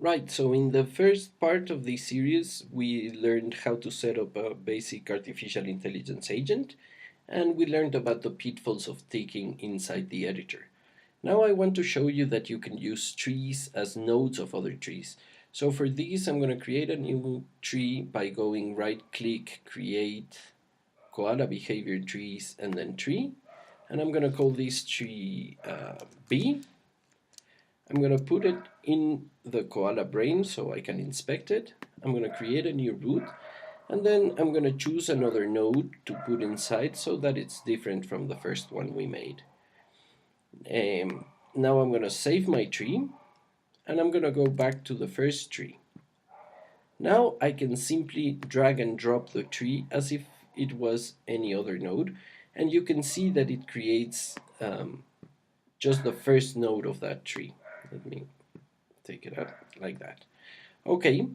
Right, so in the first part of this series, we learned how to set up a basic artificial intelligence agent, and we learned about the pitfalls of thinking inside the editor. Now I want to show you that you can use trees as nodes of other trees. So for this, I'm going to create a new tree by going right-click, create, Koala Behavior Trees, and then tree. And I'm going to call this tree B. I'm going to put it in the koala brain so I can inspect it. I'm going to create a new root, and then I'm going to choose another node to put inside so that it's different from the first one we made. Now I'm going to save my tree, and I'm going to go back to the first tree. Now I can simply drag and drop the tree as if it was any other node, and you can see that it creates just the first node of that tree. Let me take it out like that. Okay,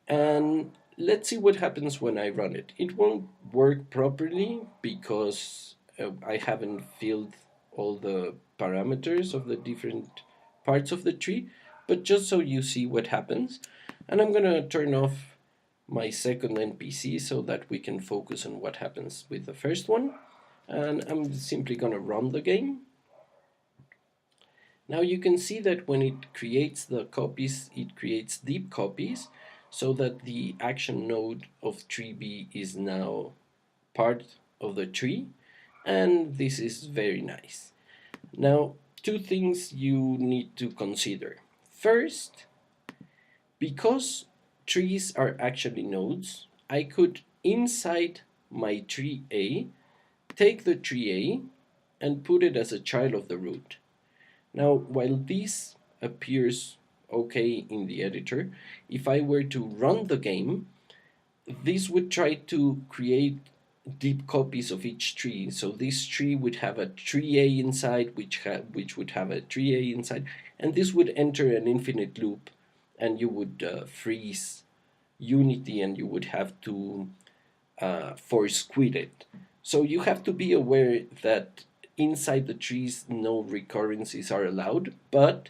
and let's see what happens when I run it. It won't work properly because I haven't filled all the parameters of the different parts of the tree, but just so you see what happens. And I'm gonna turn off my second NPC so that we can focus on what happens with the first one. And I'm simply gonna run the game. Now you can see that when it creates the copies, it creates deep copies so that the action node of tree B is now part of the tree, and this is very nice. Now, two things you need to consider. First, because trees are actually nodes, I could inside my tree A take the tree A and put it as a child of the root. Now, while this appears okay in the editor, if I were to run the game, this would try to create deep copies of each tree. So this tree would have a tree A inside, which would have a tree A inside, and this would enter an infinite loop, and you would freeze Unity, and you would have to force quit it. So you have to be aware that inside the trees no recurrences are allowed, but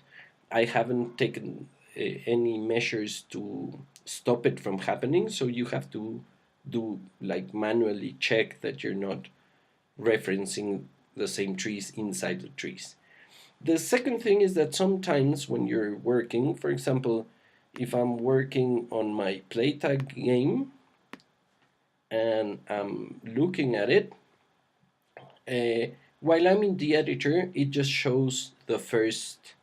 I haven't taken any measures to stop it from happening, so you have to do like manually check that you're not referencing the same trees inside the trees. The second thing is that sometimes when you're working, for example, if I'm working on my playtag game and I'm looking at it, while I'm in the editor, it just shows the first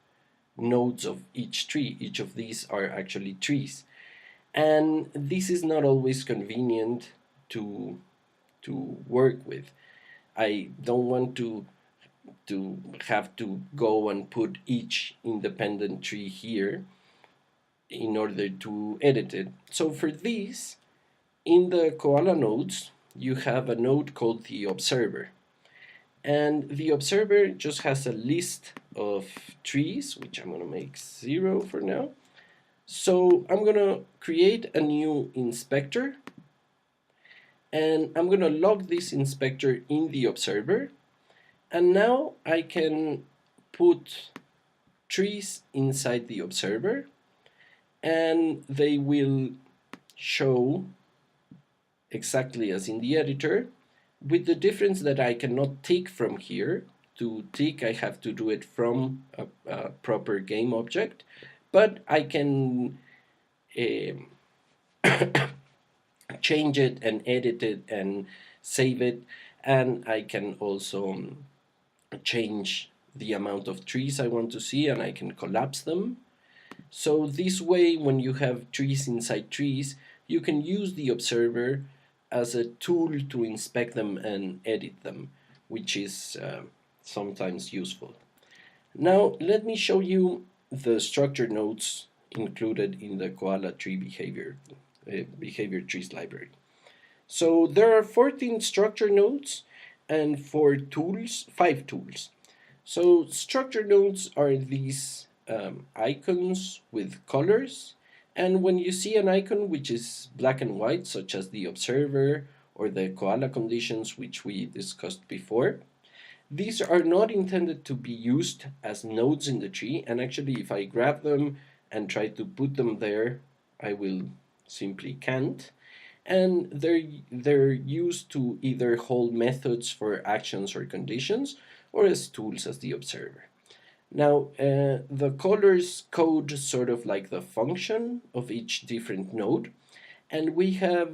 nodes of each tree. Each of these are actually trees. And this is not always convenient to work with. I don't want to have to go and put each independent tree here in order to edit it. So for this, in the koala nodes, you have a node called the observer. And the observer just has a list of trees, which I'm going to make 0 for now. So I'm going to create a new inspector, and I'm going to log this inspector in the observer. And now I can put trees inside the observer, and they will show exactly as in the editor, with the difference that I cannot tick from here. To tick, I have to do it from a proper game object, but I can change it and edit it and save it, and I can also change the amount of trees I want to see, and I can collapse them. So this way, when you have trees inside trees, you can use the observer as a tool to inspect them and edit them, which is sometimes useful. Now let me show you the structure nodes included in the Koala Tree Behavior Trees Library. So there are 14 structure nodes and 5 tools. So structure nodes are these icons with colors, and when you see an icon which is black and white, such as the observer or the koala conditions which we discussed before, these are not intended to be used as nodes in the tree, and actually if I grab them and try to put them there, I will simply can't. And they're used to either hold methods for actions or conditions, or as tools as the observer. Now, the colors code sort of like the function of each different node, and we have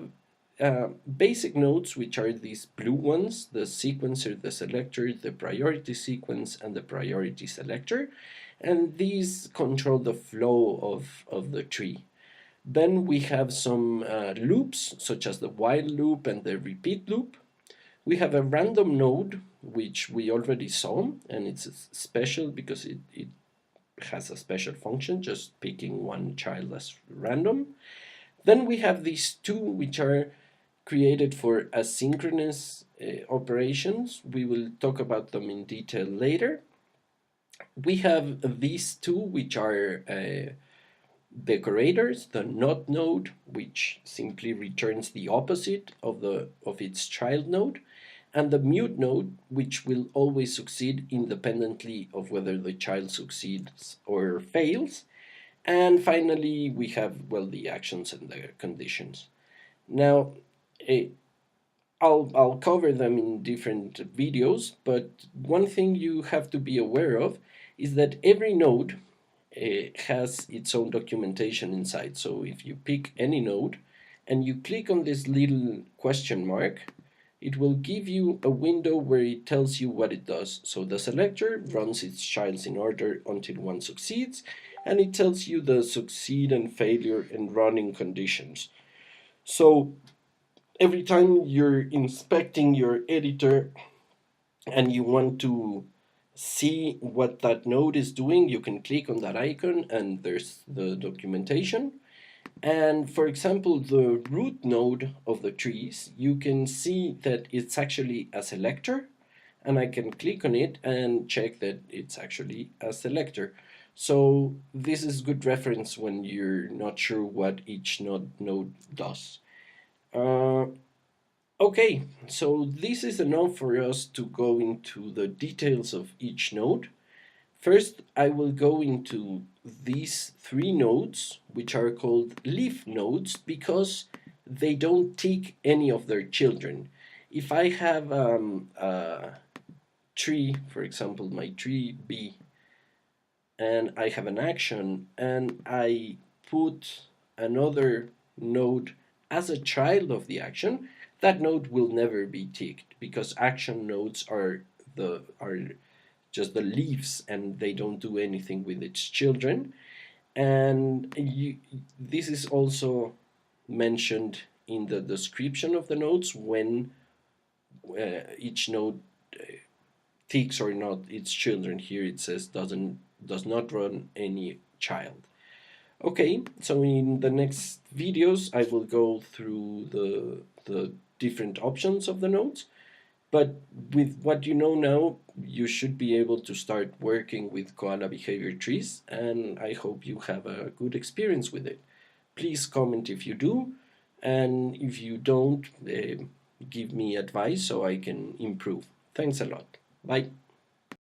basic nodes, which are these blue ones: the sequencer, the selector, the priority sequence, and the priority selector. And these control the flow of the tree. Then we have some loops, such as the while loop and the repeat loop. We have a random node, which we already saw, and it's special because it has a special function, just picking one child as random. Then we have these two, which are created for asynchronous operations. We will talk about them in detail later. We have these two, which are decorators: the not node, which simply returns the opposite of its child node, and the mute node, which will always succeed independently of whether the child succeeds or fails. And finally, we have, well, the actions and the conditions. Now, eh, I'll cover them in different videos, but one thing you have to be aware of is that every node has its own documentation inside. So if you pick any node and you click on this little question mark, it will give you a window where it tells you what it does. So the selector runs its childs in order until one succeeds, and it tells you the succeed and failure and running conditions. So every time you're inspecting your editor and you want to see what that node is doing, you can click on that icon and there's the documentation. And for example, the root node of the trees, you can see that it's actually a selector, and I can click on it and check that it's actually a selector. So this is good reference when you're not sure what each node does. Uh, okay, so this is enough for us to go into the details of each node. First, I will go into these three nodes, which are called leaf nodes because they don't tick any of their children. If I have a tree, for example, my tree B, and I have an action, and I put another node as a child of the action, that node will never be ticked because action nodes are just the leaves and they don't do anything with its children. And this is also mentioned in the description of the nodes when each node ticks or not its children. Here it says does not run any child. Okay, so in the next videos I will go through the different options of the nodes. But with what you know now, you should be able to start working with koala behavior trees, and I hope you have a good experience with it. Please comment if you do, and if you don't, give me advice so I can improve. Thanks a lot. Bye.